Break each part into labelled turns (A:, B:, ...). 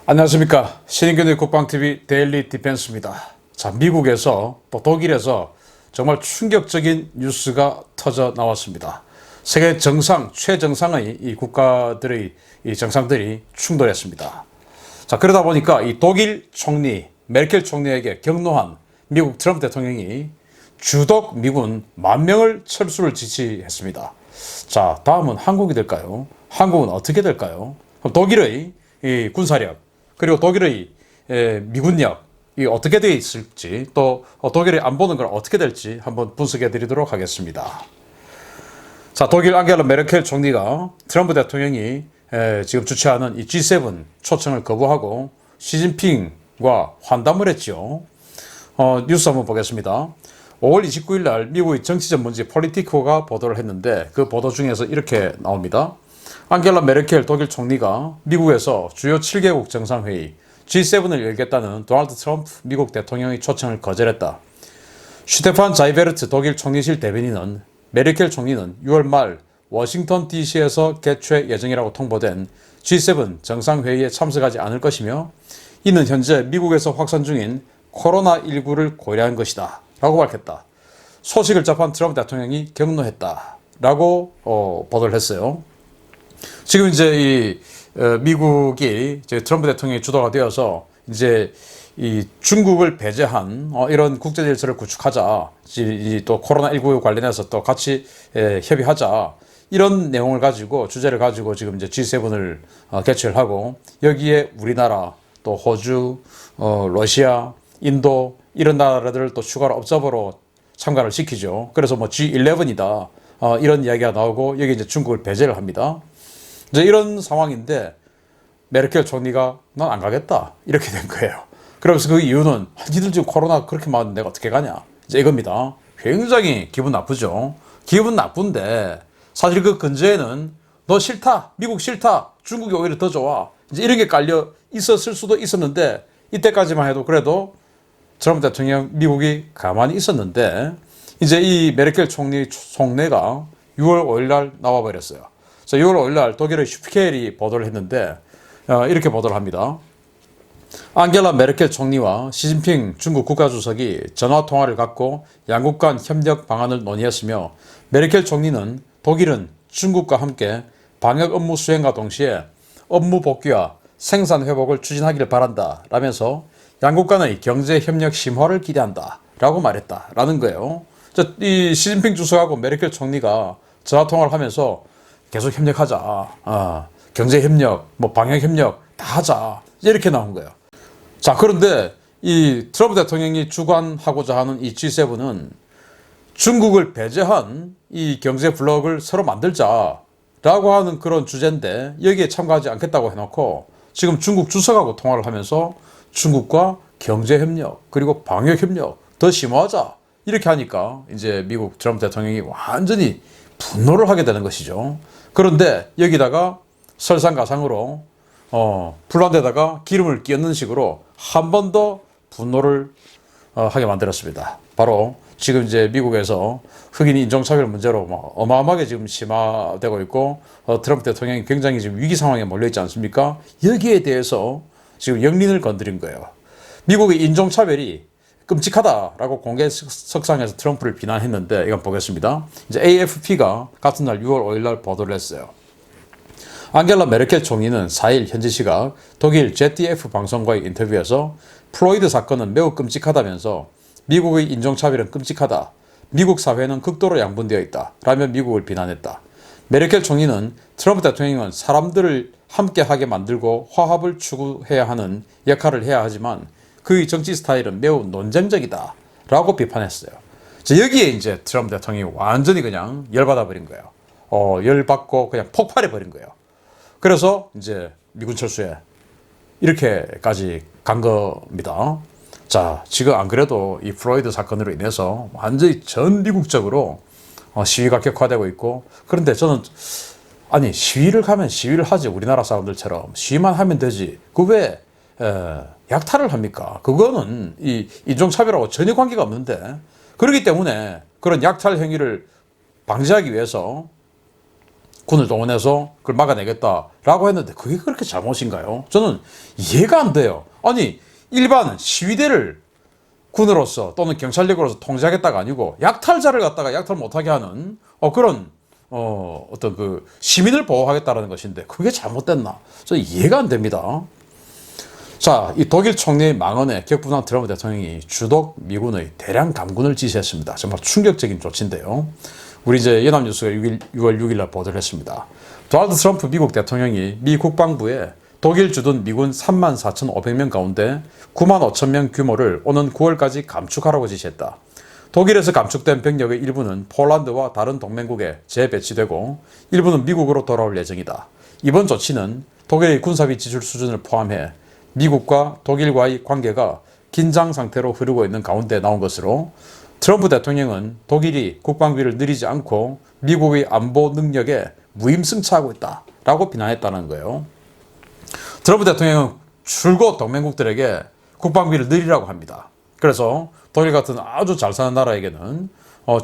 A: 안녕하십니까. 신인균의 국방TV 데일리 디펜스입니다. 자, 미국에서 또 독일에서 정말 충격적인 뉴스가 터져 나왔습니다. 세계 정상, 최정상의 이 국가들의 이 정상들이 충돌했습니다. 자, 그러다 보니까 이 독일 총리, 메르켈 총리에게 격노한 미국 트럼프 대통령이 주독 미군 10,000명을 철수를 지시했습니다. 자, 다음은 한국이 될까요? 한국은 어떻게 될까요? 독일의 이 군사력, 그리고 독일의 미군력이 어떻게 되어 있을지, 또 독일의 안보는 걸 어떻게 될지 한번 분석해 드리도록 하겠습니다. 자, 독일 앙겔라 메르켈 총리가 트럼프 대통령이 지금 주최하는 이 G7 초청을 거부하고 시진핑과 환담을 했죠. 뉴스 한번 보겠습니다. 5월 29일 날 미국의 정치 전문지 폴리티코가 보도를 했는데, 그 보도 중에서 이렇게 나옵니다. 앙겔라 메르켈 독일 총리가 미국에서 주요 7개국 정상회의 G7을 열겠다는 도널드 트럼프 미국 대통령의 초청을 거절했다. 슈테판 자이베르트 독일 총리실 대변인은 메르켈 총리는 6월 말 워싱턴 DC에서 개최 예정이라고 통보된 G7 정상회의에 참석하지 않을 것이며, 이는 현재 미국에서 확산 중인 코로나19를 고려한 것이다 라고 밝혔다. 소식을 접한 트럼프 대통령이 격노했다 라고 보도를 했어요. 지금 이제 이 미국이 이제 트럼프 대통령이 주도가 되어서 이제 이 중국을 배제한 이런 국제 질서를 구축하자, 또 코로나19 관련해서 또 같이 협의하자, 이런 내용을 가지고, 주제를 가지고 지금 이제 G7을 개최를 하고, 여기에 우리나라, 또 호주, 러시아, 인도, 이런 나라들을 또 추가로 업저버로 참가를 시키죠. 그래서 뭐 G11이다 이런 이야기가 나오고, 여기 이제 중국을 배제를 합니다. 이제 이런 상황인데 메르켈 총리가 난 안 가겠다 이렇게 된 거예요. 그러면서 그 이유는 니들 지금 코로나 그렇게 많은데 내가 어떻게 가냐, 이제 이겁니다. 굉장히 기분 나쁘죠. 기분 나쁜데 사실 그 근저에는 너 싫다, 미국 싫다, 중국이 오히려 더 좋아, 이제 이런 게 깔려 있었을 수도 있었는데, 이때까지만 해도 그래도 트럼프 대통령 미국이 가만히 있었는데, 이제 이 메르켈 총리 속내가 6월 5일 날 나와버렸어요. 자, 6월 5일 날 독일의 슈피켈이 보도를 했는데 이렇게 보도를 합니다. 앙겔라 메르켈 총리와 시진핑 중국 국가주석이 전화통화를 갖고 양국 간 협력 방안을 논의했으며, 메르켈 총리는 독일은 중국과 함께 방역 업무 수행과 동시에 업무 복귀와 생산 회복을 추진하기를 바란다 라면서 양국 간의 경제 협력 심화를 기대한다 라고 말했다라는 거예요. 이 시진핑 주석하고 메르켈 총리가 전화통화를 하면서 계속 협력하자, 경제 협력, 뭐 방역 협력 다 하자, 이렇게 나온 거예요. 자, 그런데 이 트럼프 대통령이 주관하고자 하는 이 G7은 중국을 배제한 이 경제 블록을 새로 만들자라고 하는 그런 주제인데, 여기에 참가하지 않겠다고 해놓고 지금 중국 주석하고 통화를 하면서 중국과 경제 협력 그리고 방역 협력 더 심화하자 이렇게 하니까 이제 미국 트럼프 대통령이 완전히 분노를 하게 되는 것이죠. 그런데 여기다가 설상가상으로 불난데다가 기름을 끼얹는 식으로 한 번 더 분노를 하게 만들었습니다. 바로 지금 이제 미국에서 흑인 인종차별 문제로 어마어마하게 지금 심화되고 있고, 트럼프 대통령이 굉장히 지금 위기 상황에 몰려 있지 않습니까? 여기에 대해서 지금 영린을 건드린 거예요. 미국의 인종차별이 끔찍하다라고 공개석상에서 트럼프를 비난했는데, 이건 보겠습니다. 이제 AFP가 같은 날 6월 5일 날 보도를 했어요. 앙겔라 메르켈 총리는 4일 현지 시각 독일 ZDF 방송과의 인터뷰에서 플로이드 사건은 매우 끔찍하다면서 미국의 인종차별은 끔찍하다, 미국 사회는 극도로 양분되어 있다 라며 미국을 비난했다. 메르켈 총리는 트럼프 대통령은 사람들을 함께하게 만들고 화합을 추구해야 하는 역할을 해야 하지만 그의 정치 스타일은 매우 논쟁적이다 라고 비판했어요. 여기에 이제 트럼프 대통령이 완전히 그냥 열받아 버린 거예요. 열받고 그냥 폭발해 버린 거예요. 그래서 이제 미군 철수에 이렇게까지 간 겁니다. 자, 지금 안 그래도 이 플로이드 사건으로 인해서 완전히 전 미국적으로 시위가 격화되고 있고, 그런데 저는 아니, 시위를 가면 시위를 하지, 우리나라 사람들처럼 시위만 하면 되지, 그 왜 약탈을 합니까? 그거는 이 인종차별하고 전혀 관계가 없는데, 그렇기 때문에 그런 약탈 행위를 방지하기 위해서 군을 동원해서 그걸 막아내겠다라고 했는데 그게 그렇게 잘못인가요? 저는 이해가 안 돼요. 아니 일반 시위대를 군으로서 또는 경찰력으로서 통제하겠다가 아니고 약탈자를 갖다가 약탈 못하게 하는 그런 어떤 그 시민을 보호하겠다라는 것인데 그게 잘못됐나? 저 이해가 안 됩니다. 자, 이 독일 총리의 망언에 격분한 트럼프 대통령이 주독 미군의 대량 감군을 지시했습니다. 정말 충격적인 조치인데요. 우리 이제 연합뉴스가 6월 6일 날 보도를 했습니다. 도널드 트럼프 미국 대통령이 미 국방부에 독일 주둔 미군 34,500명 가운데 95,000명 규모를 오는 9월까지 감축하라고 지시했다. 독일에서 감축된 병력의 일부는 폴란드와 다른 동맹국에 재배치되고 일부는 미국으로 돌아올 예정이다. 이번 조치는 독일의 군사비 지출 수준을 포함해 미국과 독일과의 관계가 긴장 상태로 흐르고 있는 가운데 나온 것으로 트럼프 대통령은 독일이 국방비를 늘리지 않고 미국의 안보 능력에 무임승차하고 있다라고 비난했다는 거예요. 트럼프 대통령은 줄곧 동맹국들에게 국방비를 늘리라고 합니다. 그래서 독일 같은 아주 잘 사는 나라에게는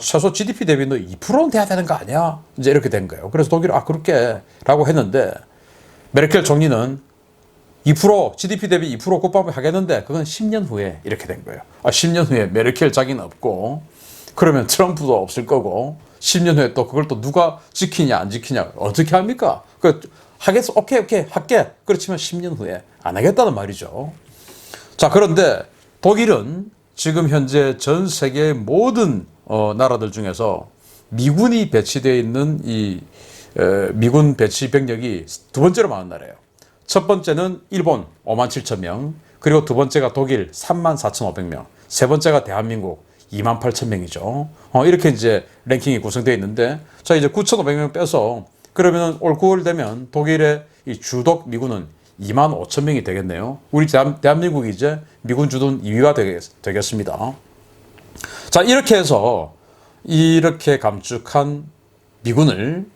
A: 최소 GDP 대비 너 2%는 돼야 되는 거 아니야? 이제 이렇게 된 거예요. 그래서 독일은 그렇게 라고 했는데 메르켈 총리는 2% GDP 대비 2% 국방비 하겠는데 그건 10년 후에 이렇게 된 거예요. 10년 후에 메르켈 자기는 없고 그러면 트럼프도 없을 거고 10년 후에 또 그걸 또 누가 지키냐 안 지키냐 어떻게 합니까? 하겠어? 오케이 할게. 그렇지만 10년 후에 안 하겠다는 말이죠. 자, 그런데 독일은 지금 현재 전 세계의 모든 나라들 중에서 미군이 배치되어 있는 이 미군 배치 병력이 두 번째로 많은 나라예요. 첫 번째는 일본 57,000명, 그리고 두 번째가 독일 34,500명, 세 번째가 대한민국 28,000명이죠. 이렇게 이제 랭킹이 구성되어 있는데, 자, 이제 9,500명 빼서 그러면 올 9월 되면 독일의 이 주독 미군은 25,000명이 되겠네요. 우리 대한민국이 이제 미군 주둔 2위가 되겠습니다. 자, 이렇게 해서 이렇게 감축한 미군을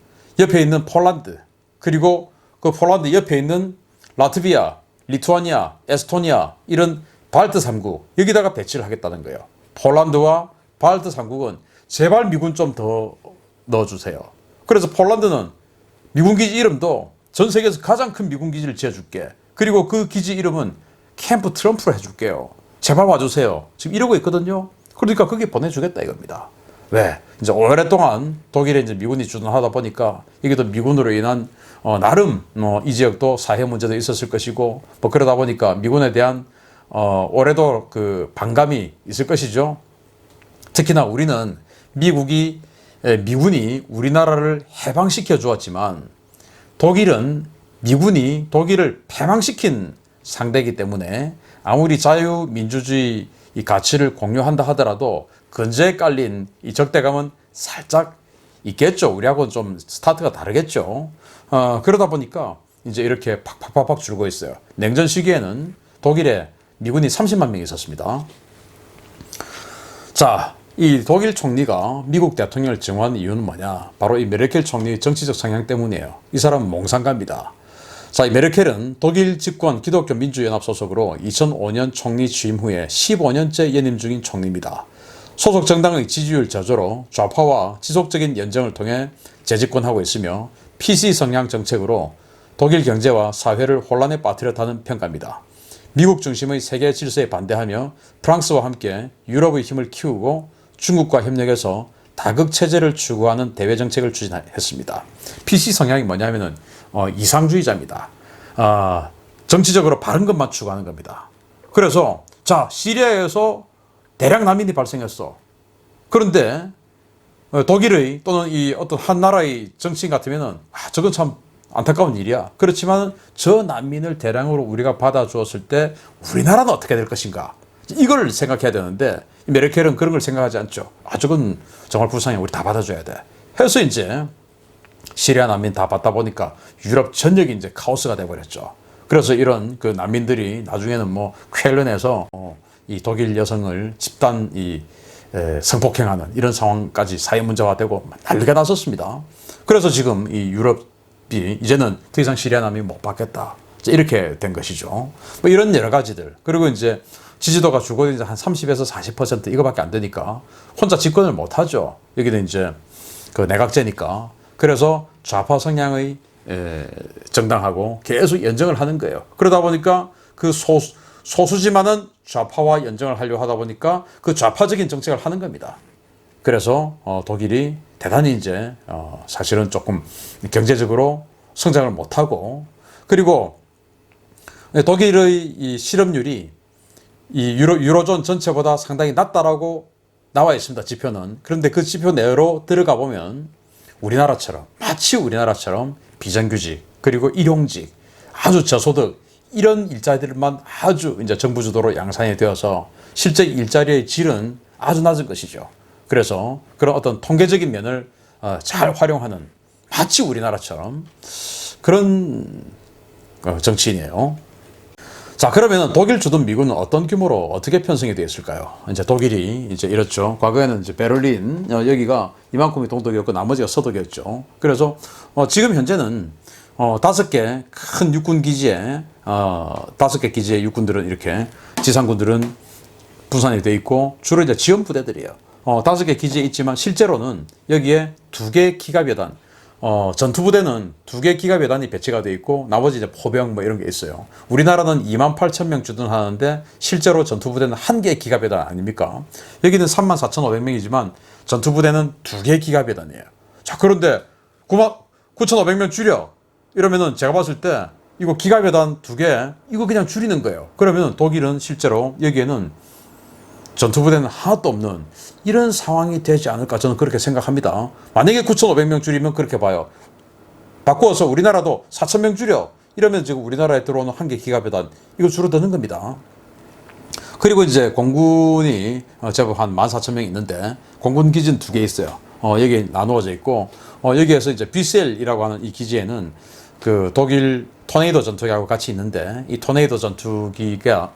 A: 옆에 있는 폴란드, 그리고 그 폴란드 옆에 있는 라트비아, 리투아니아, 에스토니아 이런 발트 3국 여기다가 배치를 하겠다는 거예요. 폴란드와 발트 3국은 제발 미군 좀 더 넣어주세요. 그래서 폴란드는 미군 기지 이름도 전 세계에서 가장 큰 미군 기지를 지어줄게. 그리고 그 기지 이름은 캠프 트럼프로 해줄게요. 제발 와주세요. 지금 이러고 있거든요. 그러니까 거기 보내주겠다 이겁니다. 왜? 이제 오랫동안 독일에 이제 미군이 주둔하다 보니까 이게 또 미군으로 인한 나름 이 지역도 사회 문제도 있었을 것이고 뭐 그러다 보니까 미군에 대한 올해도 그 반감이 있을 것이죠. 특히나 우리는 미군이 우리나라를 해방시켜 주었지만 독일은 미군이 독일을 패망시킨 상대이기 때문에 아무리 자유민주주의 이 가치를 공유한다 하더라도 근저에 깔린 이 적대감은 살짝 있겠죠. 우리하고는 좀 스타트가 다르겠죠. 그러다 보니까 이제 이렇게 팍팍팍팍 줄고 있어요. 냉전 시기에는 독일에 미군이 30만 명이 있었습니다. 자, 이 독일 총리가 미국 대통령을 증오하는 이유는 뭐냐? 바로 이 메르켈 총리의 정치적 성향 때문이에요. 이 사람은 몽상가입니다. 자, 이 메르켈은 독일 집권 기독교 민주연합 소속으로 2005년 총리 취임 후에 15년째 연임 중인 총리입니다. 소속 정당의 지지율 저조로 좌파와 지속적인 연정을 통해 재집권하고 있으며 PC 성향 정책으로 독일 경제와 사회를 혼란에 빠뜨렸다는 평가입니다. 미국 중심의 세계 질서에 반대하며 프랑스와 함께 유럽의 힘을 키우고 중국과 협력해서 다극 체제를 추구하는 대외 정책을 추진했습니다. PC 성향이 뭐냐면은 이상주의자입니다. 정치적으로 바른 것만 추구하는 겁니다. 그래서 자, 시리아에서 대량 난민이 발생했어. 그런데 독일의 또는 이 어떤 한 나라의 정치인 같으면은 저건 참 안타까운 일이야. 그렇지만 저 난민을 대량으로 우리가 받아주었을 때 우리나라는 어떻게 될 것인가? 이걸 생각해야 되는데 메르켈은 그런 걸 생각하지 않죠. 저건 정말 불쌍해. 우리 다 받아줘야 돼. 해서 이제 시리아 난민 다 받다 보니까 유럽 전역이 이제 카오스가 돼버렸죠. 그래서 이런 그 난민들이 나중에는 뭐 쾰른에서 이 독일 여성을 집단 성폭행하는 이런 상황까지 사회 문제화 되고 난리가 났었습니다. 그래서 지금 이 유럽이 이제는 더 이상 시리아 난민 못 받겠다. 이렇게 된 것이죠. 뭐 이런 여러 가지들. 그리고 이제 지지도가 죽어도 이제 한 30에서 40% 이거밖에 안 되니까 혼자 집권을 못 하죠. 여기는 이제 그 내각제니까. 그래서 좌파 성향의 정당하고 계속 연정을 하는 거예요. 그러다 보니까 그 소수지만은 좌파와 연정을 하려고 하다 보니까 그 좌파적인 정책을 하는 겁니다. 그래서 독일이 대단히 이제 사실은 조금 경제적으로 성장을 못하고, 그리고 독일의 이 실업률이 이 유로존 전체보다 상당히 낮다라고 나와 있습니다. 지표는. 그런데 그 지표 내로 들어가 보면 우리나라처럼, 마치 우리나라처럼 비정규직, 그리고 일용직, 아주 저소득 이런 일자리들만 아주 이제 정부 주도로 양산이 되어서 실제 일자리의 질은 아주 낮은 것이죠. 그래서 그런 어떤 통계적인 면을 잘 활용하는, 마치 우리나라처럼 그런 정치인이에요. 자, 그러면 독일 주둔 미군은 어떤 규모로 어떻게 편성이 되어 있을까요? 이제 독일이 이제 이렇죠. 과거에는 이제 베를린 여기가 이만큼이 동독이었고 나머지가 서독이었죠. 그래서 지금 현재는 5개 큰 육군 기지에 5개 기지의 육군들은 이렇게, 지상군들은 분산이 되어 있고 주로 이제 지원 부대들이에요. 5개 기지에 있지만 실제로는 여기에 2개 기갑여단, 전투부대는 2개 기갑여단이 배치가 되어 있고 나머지 이제 포병 뭐 이런 게 있어요. 우리나라는 28,000명 주둔하는데 실제로 전투부대는 1개의 기갑여단 아닙니까? 여기는 34,500명이지만 전투부대는 2개의 기갑여단이에요. 자, 그런데 9,500명 줄여 이러면은 제가 봤을 때 이거 기갑여단 2개 이거 그냥 줄이는 거예요. 그러면 독일은 실제로 여기에는 전투부대는 하나도 없는 이런 상황이 되지 않을까, 저는 그렇게 생각합니다. 만약에 9,500명 줄이면 그렇게 봐요. 바꾸어서 우리나라도 4,000명 줄여 이러면 지금 우리나라에 들어오는 1개 기갑여단 이거 줄어드는 겁니다. 그리고 이제 공군이 제법 한 14,000명 있는데 공군 기지는 2개 있어요. 여기 나누어져 있고 여기에서 이제 비셀이라고 하는 이 기지에는 그 독일 토네이도 전투기하고 같이 있는데, 이 토네이도 전투기가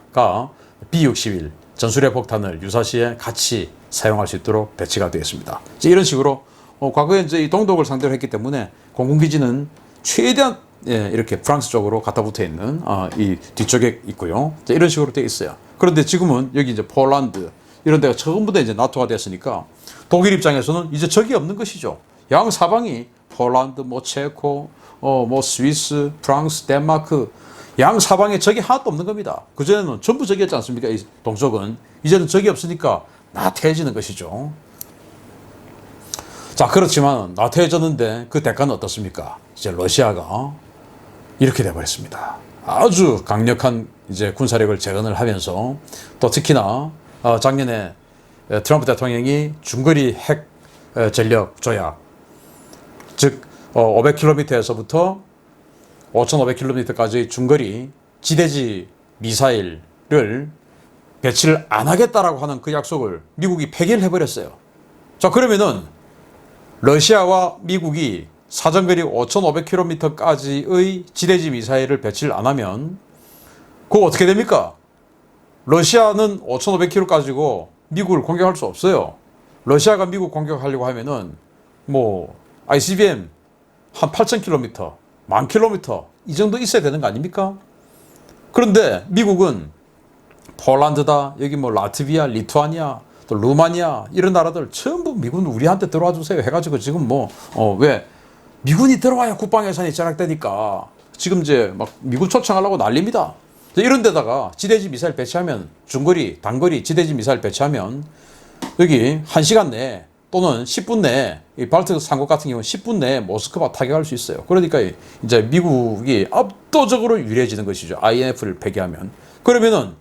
A: B-61 전술핵 폭탄을 유사시에 같이 사용할 수 있도록 배치가 되어 있습니다. 이런 식으로 과거에 이제 이 동독을 상대로 했기 때문에 공군기지는 최대한 이렇게 프랑스 쪽으로 갖다 붙어 있는 이 뒤쪽에 있고요. 이런 식으로 되어 있어요. 그런데 지금은 여기 이제 폴란드 이런 데가 전부 다 이제 나토가 됐으니까 독일 입장에서는 이제 적이 없는 것이죠. 양 사방이 폴란드, 뭐 체코, 뭐 스위스, 프랑스, 덴마크 양 사방에 적이 하나도 없는 겁니다. 그전에는 전부 적이었지 않습니까? 이 동쪽은. 이제는 적이 없으니까 나태해지는 것이죠. 자, 그렇지만 나태해졌는데 그 대가는 어떻습니까? 이제 러시아가 이렇게 돼버렸습니다. 아주 강력한 이제 군사력을 재건을 하면서, 또 특히나 작년에 트럼프 대통령이 중거리 핵 전력 조약, 즉 500km에서부터 5,500km까지의 중거리 지대지 미사일을 배치를 안 하겠다라고 하는 그 약속을 미국이 폐기를 해버렸어요. 자, 그러면은 러시아와 미국이 사정거리 5,500km까지의 지대지 미사일을 배치를 안 하면 그거 어떻게 됩니까? 러시아는 5,500km 가지고 미국을 공격할 수 없어요. 러시아가 미국 공격하려고 하면은 뭐 ICBM 한 8,000km, 10,000km 이 정도 있어야 되는 거 아닙니까? 그런데 미국은 폴란드다, 여기 뭐 라트비아, 리투아니아, 또 루마니아 이런 나라들 전부 미군 우리한테 들어와 주세요 해가지고 지금 뭐 왜 미군이 들어와야 국방 예산이 절약되니까 지금 이제 막 미군 초청하려고 난립니다. 이런 데다가 지대지 미사일 배치하면, 중거리, 단거리 지대지 미사일 배치하면 여기 1시간 내에 또는 10분 내에, 이 발트 삼국 같은 경우는 10분 내에 모스크바 타격할 수 있어요. 그러니까 이제 미국이 압도적으로 유리해지는 것이죠. INF를 폐기하면. 그러면은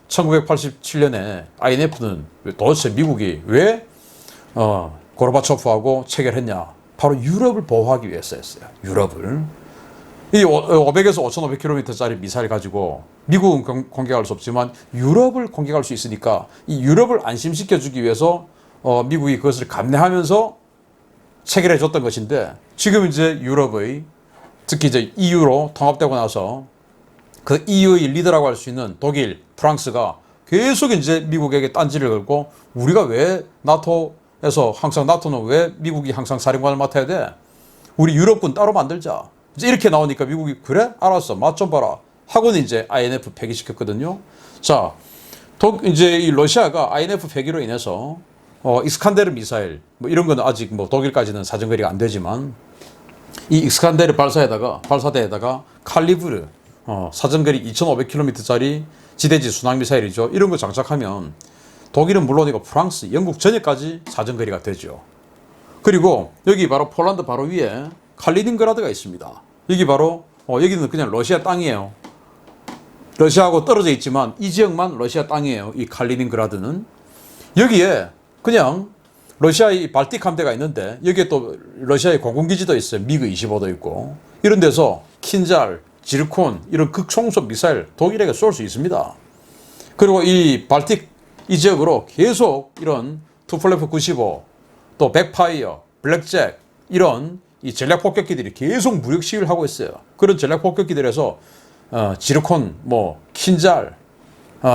A: 1987년에 INF는 도대체 미국이 왜 고르바초프하고 체결했냐? 바로 유럽을 보호하기 위해서였어요. 유럽을. 이 500에서 5,500km짜리 미사일 가지고 미국은 공격할 수 없지만 유럽을 공격할 수 있으니까 이 유럽을 안심시켜주기 위해서 미국이 그것을 감내하면서 체결해 줬던 것인데, 지금 이제 유럽의, 특히 이제 EU로 통합되고 나서 그 EU의 리더라고 할 수 있는 독일, 프랑스가 계속 이제 미국에게 딴지를 걸고, 우리가 왜 나토에서 항상, 나토는 왜 미국이 항상 사령관을 맡아야 돼? 우리 유럽군 따로 만들자. 이제 이렇게 나오니까 미국이 그래? 알았어. 맛 좀 봐라. 하고는 이제 INF 폐기시켰거든요. 자, 이제 이 러시아가 INF 폐기로 인해서 이스칸데르 미사일 뭐 이런 거는 아직 뭐 독일까지는 사정거리가 안 되지만 이 익스칸데르 발사대에다가 칼리브르 사정거리 2500km짜리 지대지 순항미사일이죠. 이런 거 장착하면 독일은 물론이고 프랑스, 영국 전역까지 사정거리가 되죠. 그리고 여기 바로 폴란드 바로 위에 칼리닝그라드가 있습니다. 여기 바로 여기는 그냥 러시아 땅이에요. 러시아하고 떨어져 있지만 이 지역만 러시아 땅이에요. 이 칼리닝그라드는. 여기에 그냥 러시아의 발틱 함대가 있는데 여기에 또 러시아의 공군기지도 있어요. 미그 25도 있고. 이런 데서 킨잘, 지르콘 이런 극초음속 미사일 독일에게 쏠 수 있습니다. 그리고 이 발틱 이 지역으로 계속 이런 투플레프 95, 또 백파이어, 블랙잭 이런 이 전략 폭격기들이 계속 무력 시위를 하고 있어요. 그런 전략 폭격기들에서 지르콘, 킨잘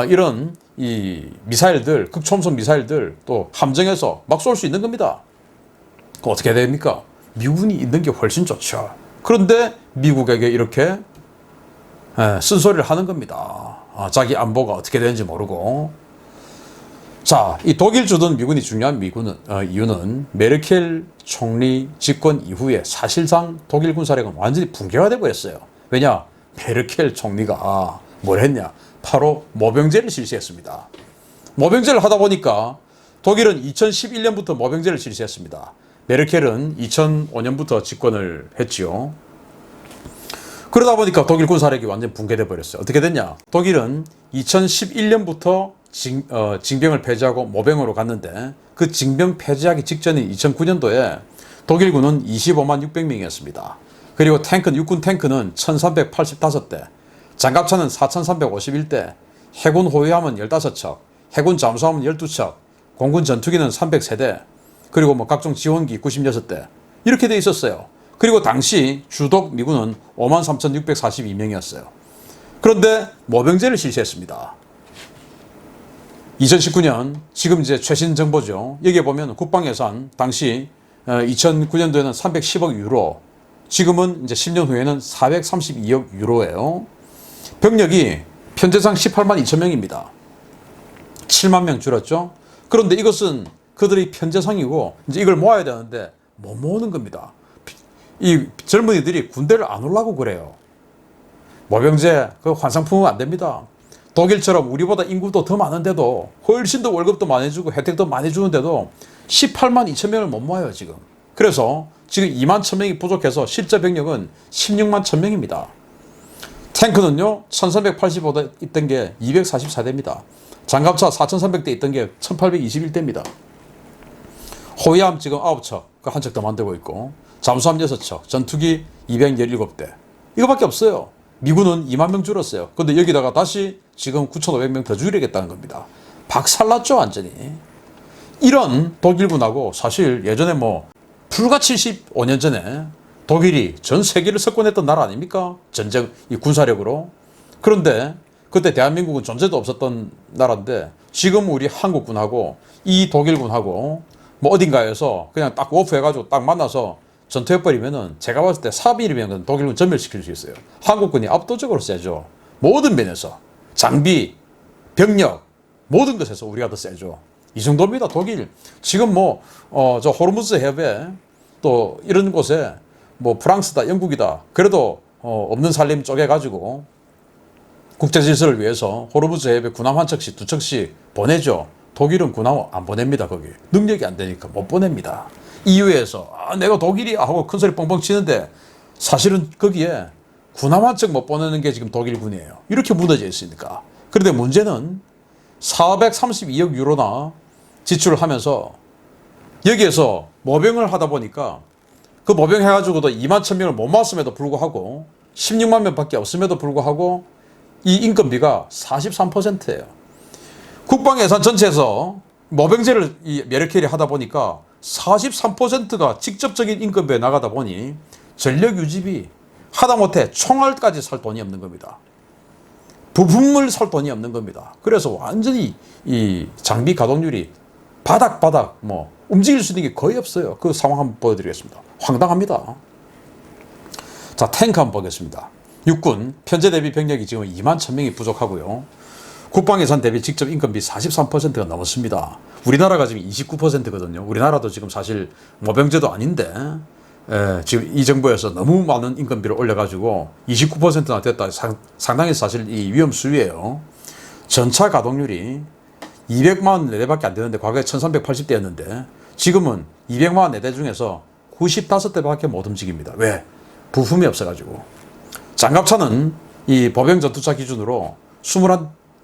A: 이런 이 미사일들, 극초음속 미사일들 또 함정에서 막 쏠 수 있는 겁니다. 어떻게 됩니까? 미군이 있는 게 훨씬 좋죠. 그런데 미국에게 이렇게 쓴소리를 하는 겁니다. 자기 안보가 어떻게 되는지 모르고. 자, 이 독일 주둔 미군이 중요한 이유는 메르켈 총리 집권 이후에 사실상 독일 군사력은 완전히 붕괴가 되고 있어요. 왜냐? 메르켈 총리가 뭘 했냐? 바로 모병제를 실시했습니다. 모병제를 하다 보니까 독일은 2011년부터 모병제를 실시했습니다. 메르켈은 2005년부터 집권을 했지요. 그러다 보니까 독일 군사력이 완전 붕괴돼 버렸어요. 어떻게 됐냐? 독일은 2011년부터 징병을 폐지하고 모병으로 갔는데 그 징병 폐지하기 직전인 2009년도에 독일군은 25만 600명이었습니다. 그리고 육군 탱크는 1385대, 장갑차는 4351대, 해군 호위함은 15척, 해군 잠수함은 12척, 공군 전투기는 300세대, 그리고 각종 지원기 96대 이렇게 돼 있었어요. 그리고 당시 주독 미군은 53,642명이었어요. 그런데 모병제를 실시했습니다. 2019년 지금 이제 최신 정보죠. 여기에 보면 국방 예산 당시 2009년도에는 310억 유로, 지금은 이제 10년 후에는 432억 유로예요. 병력이 현재상 18만 2천 명입니다. 7만 명 줄었죠. 그런데 이것은 그들의 현재상이고 이제 이걸 모아야 되는데 못 모으는 겁니다. 이 젊은이들이 군대를 안 오려고 그래요. 모병제 그 환상품은 안 됩니다. 독일처럼 우리보다 인구도 더 많은데도 훨씬 더 월급도 많이 주고 혜택도 많이 주는데도 18만 2천 명을 못 모아요 지금. 그래서 지금 2만 1천 명이 부족해서 실제 병력은 16만 1천 명입니다. 탱크는요 1385대 있던 게 244대입니다. 장갑차 4300대 있던 게 1821대입니다. 호위함 지금 9척, 그 한 척 더 만들고 있고, 잠수함 6척, 전투기 217대. 이거밖에 없어요. 미군은 2만 명 줄었어요. 근데 여기다가 다시 지금 9,500명 더 줄이겠다는 겁니다. 박살났죠, 완전히. 이런 독일군하고 사실 예전에 불과 75년 전에 독일이 전 세계를 석권했던 나라 아닙니까? 전쟁, 이 군사력으로. 그런데 그때 대한민국은 존재도 없었던 나라인데 지금 우리 한국군하고 이 독일군하고 어딘가에서 그냥 딱 워프해가지고 딱 만나서 전투해버리면은 제가 봤을 때 3일이면 독일군 전멸시킬 수 있어요. 한국군이 압도적으로 세죠. 모든 면에서. 장비, 병력, 모든 것에서 우리가 더 세죠. 이 정도입니다, 독일. 지금 저 호르무즈 해협에 또 이런 곳에 프랑스다, 영국이다. 그래도 없는 살림 쪼개가지고 국제 질서를 위해서 호르무즈 해협에 군함 한 척씩, 두 척씩 보내죠. 독일은 군함 안 보냅니다, 거기. 능력이 안 되니까 못 보냅니다. EU에서 내가 독일이야 하고 큰소리 뻥뻥 치는데 사실은 거기에 군함 한 척 못 보내는 게 지금 독일군이에요. 이렇게 무너져 있으니까. 그런데 문제는 432억 유로나 지출을 하면서 여기에서 모병을 하다 보니까 그 모병 해가지고도 2만 1천 명을 못 모았음에도 불구하고 16만 명밖에 없음에도 불구하고 이 인건비가 43%예요. 국방 예산 전체에서 모병제를 이 메르켈이 하다 보니까 43%가 직접적인 인건비에 나가다 보니 전력 유지비 하다못해 총알까지 살 돈이 없는 겁니다. 부품을 살 돈이 없는 겁니다. 그래서 완전히 이 장비 가동률이 바닥 움직일 수 있는 게 거의 없어요. 그 상황 한번 보여드리겠습니다. 황당합니다. 자, 탱크 한번 보겠습니다. 육군 현재 대비 병력이 지금 2만 1,000명이 부족하고요. 국방 예산 대비 직접 인건비 43%가 넘었습니다. 우리나라가 지금 29%거든요. 우리나라도 지금 사실 모병제도 아닌데 지금 이 정부에서 너무 많은 인건비를 올려가지고 29%나 됐다. 상당히 사실 이 위험 수위예요. 전차 가동률이 200만 4대밖에 안 되는데 과거에 1380대였는데 지금은 200만 4대 중에서 95대밖에 못 움직입니다. 왜? 부품이 없어가지고. 장갑차는 이 보병 전투차 기준으로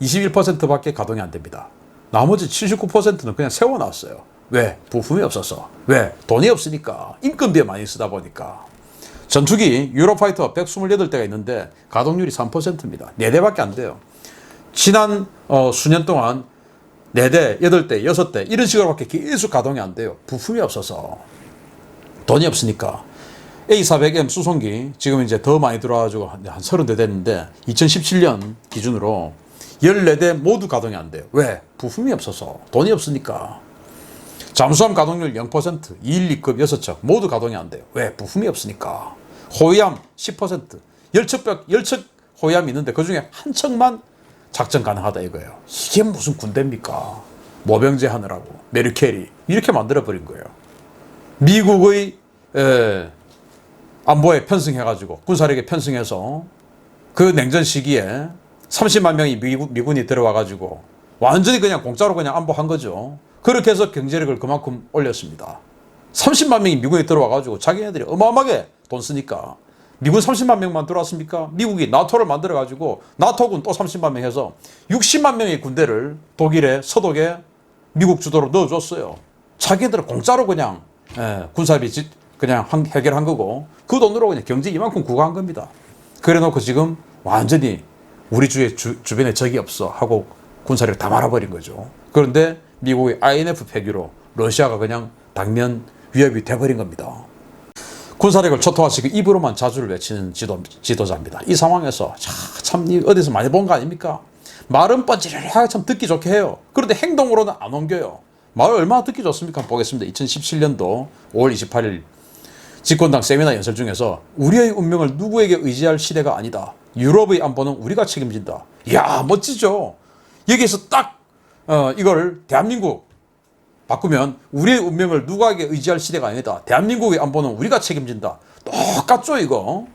A: 21%밖에 가동이 안 됩니다. 나머지 79%는 그냥 세워놨어요. 왜? 부품이 없어서. 왜? 돈이 없으니까. 인건비에 많이 쓰다 보니까. 전투기 유로파이터 128대가 있는데 가동률이 3%입니다. 4대밖에 안 돼요. 지난 수년 동안 4대, 8대, 6대 이런 식으로밖에 계속 가동이 안 돼요. 부품이 없어서. 돈이 없으니까. A400M 수송기 지금 이제 더 많이 들어와가지고 한 30대 됐는데 2017년 기준으로 14대 모두 가동이 안 돼요. 왜? 부품이 없어서. 돈이 없으니까. 잠수함 가동률 0%, 212급 6척 모두 가동이 안 돼요. 왜? 부품이 없으니까. 호위함 10%, 열척 호위함이 있는데 그 중에 한 척만 작전 가능하다 이거예요. 이게 무슨 군대입니까? 모병제 하느라고 메르켈이 이렇게 만들어버린 거예요. 미국의 안보에 편승해가지고 군사력에 편승해서 그 냉전 시기에 30만 명이 미군이 들어와가지고 완전히 그냥 공짜로 그냥 안보한 거죠. 그렇게 해서 경제력을 그만큼 올렸습니다. 30만 명이 미군에 들어와가지고 자기네들이 어마어마하게 돈 쓰니까 미군 30만 명만 들어왔습니까? 미국이 나토를 만들어가지고 나토군 또 30만 명 해서 60만 명의 군대를 독일에 서독에 미국 주도로 넣어줬어요. 자기네들은 공짜로 그냥 군사비 그냥 해결한 거고 그 돈으로 그냥 경제 이만큼 구가한 겁니다. 그래 놓고 지금 완전히 우리 주변에 적이 없어 하고 군사력을 다 말아버린 거죠. 그런데 미국의 INF 폐기로 러시아가 그냥 당면 위협이 돼버린 겁니다. 군사력을 초토화시키고 입으로만 자주를 외치는 지도자입니다. 이 상황에서 참 어디서 많이 본 거 아닙니까? 말은 뻔질하게 참 듣기 좋게 해요. 그런데 행동으로는 안 옮겨요. 말 얼마나 듣기 좋습니까? 보겠습니다. 2017년도 5월 28일 집권당 세미나 연설 중에서 우리의 운명을 누구에게 의지할 시대가 아니다. 유럽의 안보는 우리가 책임진다. 이야 멋지죠. 여기에서 딱 이걸 대한민국 바꾸면 우리의 운명을 누구에게 의지할 시대가 아니다. 대한민국의 안보는 우리가 책임진다. 똑같죠 이거.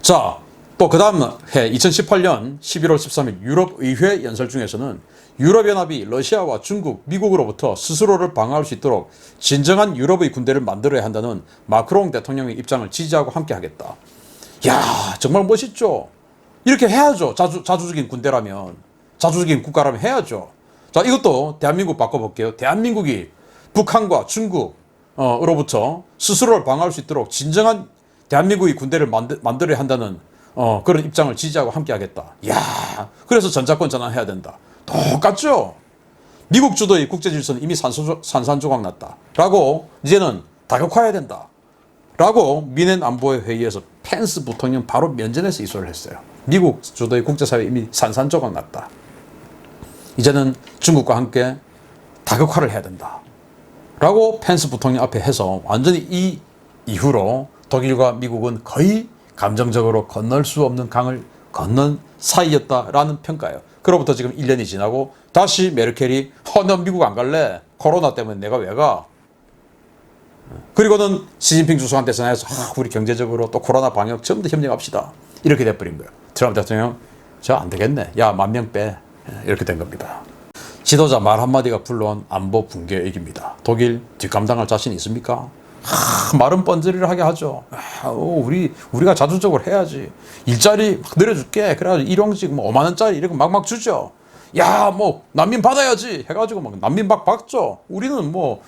A: 자, 또 그 다음 해 2018년 11월 13일 유럽의회 연설 중에서는 유럽연합이 러시아와 중국, 미국으로부터 스스로를 방어할 수 있도록 진정한 유럽의 군대를 만들어야 한다는 마크롱 대통령의 입장을 지지하고 함께하겠다. 야 정말 멋있죠. 이렇게 해야죠. 자주적인 군대라면, 자주적인 국가라면 해야죠. 자, 이것도 대한민국 바꿔볼게요. 대한민국이 북한과 중국으로부터 스스로를 방어할 수 있도록 진정한 대한민국의 군대를 만들어야 한다는 그런 입장을 지지하고 함께하겠다. 이야, 그래서 전자권 전환해야 된다. 똑같죠? 미국 주도의 국제질서는 이미 산산조각 났다. 라고 이제는 다격화해야 된다. 라고 미넨 안보회 회의에서 펜스 부통령 바로 면전에서 이 소리를 했어요. 미국 주도의 국제사회 이미 산산조각 났다. 이제는 중국과 함께 다극화를 해야 된다. 라고 펜스 부통령 앞에 해서 완전히 이 이후로 독일과 미국은 거의 감정적으로 건널 수 없는 강을 건넌 사이였다라는 평가예요. 그로부터 지금 1년이 지나고 다시 메르켈이 넌 미국 안 갈래? 코로나 때문에 내가 왜 가? 그리고는 시진핑 주석한테 전화해서 우리 경제적으로 또 코로나 방역 전부 다 협력합시다. 이렇게 돼버린 거예요. 트럼프 대통령 저 안 되겠네. 야 10,000명 빼. 이렇게 된 겁니다. 지도자 말 한마디가 불러온 안보 붕괴 위기입니다. 독일 뒷감당할 자신 있습니까? 말은 뻔질하게 하죠. 우리가 자주적으로 해야지. 일자리 막 늘려줄게. 그래가지고 일용직 뭐 5만 원짜리 이렇게 막막 주죠. 야, 뭐 난민 받아야지 해가지고 막 난민 막 받죠. 우리는 뭐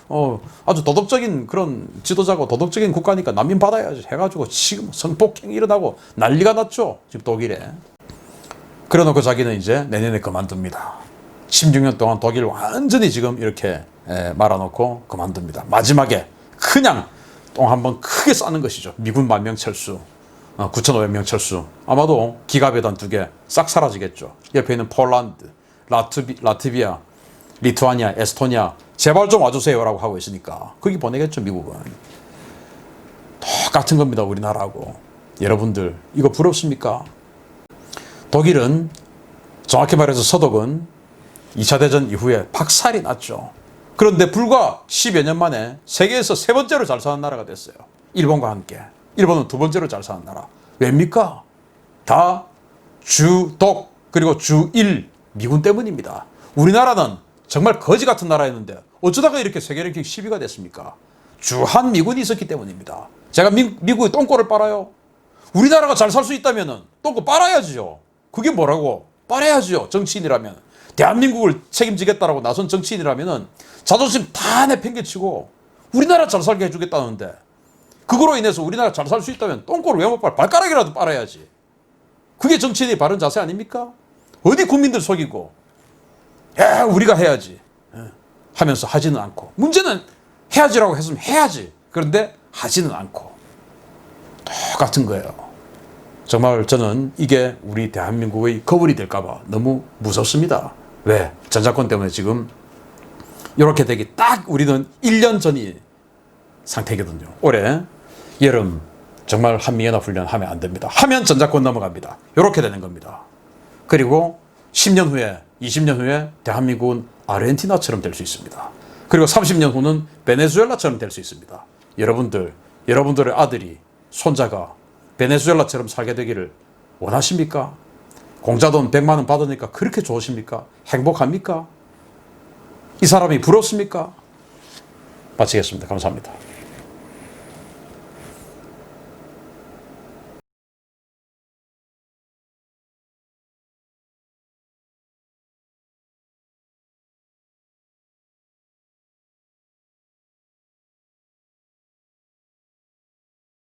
A: 아주 도덕적인 그런 지도자고 도덕적인 국가니까 난민 받아야지 해가지고 지금 성폭행이 일어나고 난리가 났죠. 지금 독일에. 그래놓고 자기는 이제 내년에 그만둡니다. 16년 동안 독일 완전히 지금 이렇게 말아놓고 그만둡니다. 마지막에 그냥 똥 한번 크게 싸는 것이죠. 미군 10,000명 철수, 9,500명 철수. 아마도 기갑여단 2개 싹 사라지겠죠. 옆에 있는 폴란드, 라트비아, 리투아니아, 에스토니아 제발 좀 와주세요라고 하고 있으니까 거기 보내겠죠. 미국은. 똑같은 겁니다. 우리나라하고. 여러분들 이거 부럽습니까? 독일은 정확히 말해서 서독은 2차 대전 이후에 박살이 났죠. 그런데 불과 10여 년 만에 세계에서 3번째로 잘 사는 나라가 됐어요. 일본과 함께. 일본은 두 번째로 잘 사는 나라. 왜입니까? 다 주독 그리고 주일 미군 때문입니다. 우리나라는 정말 거지 같은 나라였는데 어쩌다가 이렇게 세계랭킹 10위가 됐습니까? 주한 미군이 있었기 때문입니다. 제가 미국의 똥꼬를 빨아요? 우리나라가 잘 살 수 있다면 똥꼬 빨아야지요. 그게 뭐라고? 빨아야지요. 정치인이라면. 대한민국을 책임지겠다라고 나선 정치인이라면 자존심 다 내팽개치고 우리나라 잘 살게 해주겠다는데 그거로 인해서 우리나라 잘 살 수 있다면 똥꼬를 왜 못 빨아? 발가락이라도 빨아야지. 그게 정치인의 바른 자세 아닙니까? 어디 국민들 속이고 우리가 해야지 하면서 하지는 않고 문제는 해야지라고 했으면 해야지. 그런데 하지는 않고 똑같은 거예요. 정말 저는 이게 우리 대한민국의 거울이 될까 봐 너무 무섭습니다. 왜? 전자권 때문에 지금 이렇게 되기 딱 우리는 1년 전이 상태거든요. 올해 여름 정말 한미연합훈련 하면 안 됩니다. 하면 전자권 넘어갑니다. 이렇게 되는 겁니다. 그리고 10년 후에 20년 후에 대한민국은 아르헨티나처럼 될 수 있습니다. 그리고 30년 후는 베네수엘라처럼 될 수 있습니다. 여러분들의 아들이 손자가 베네수엘라처럼 살게 되기를 원하십니까? 공자돈 100만 원 받으니까 그렇게 좋으십니까? 행복합니까? 이 사람이 부럽습니까? 마치겠습니다. 감사합니다.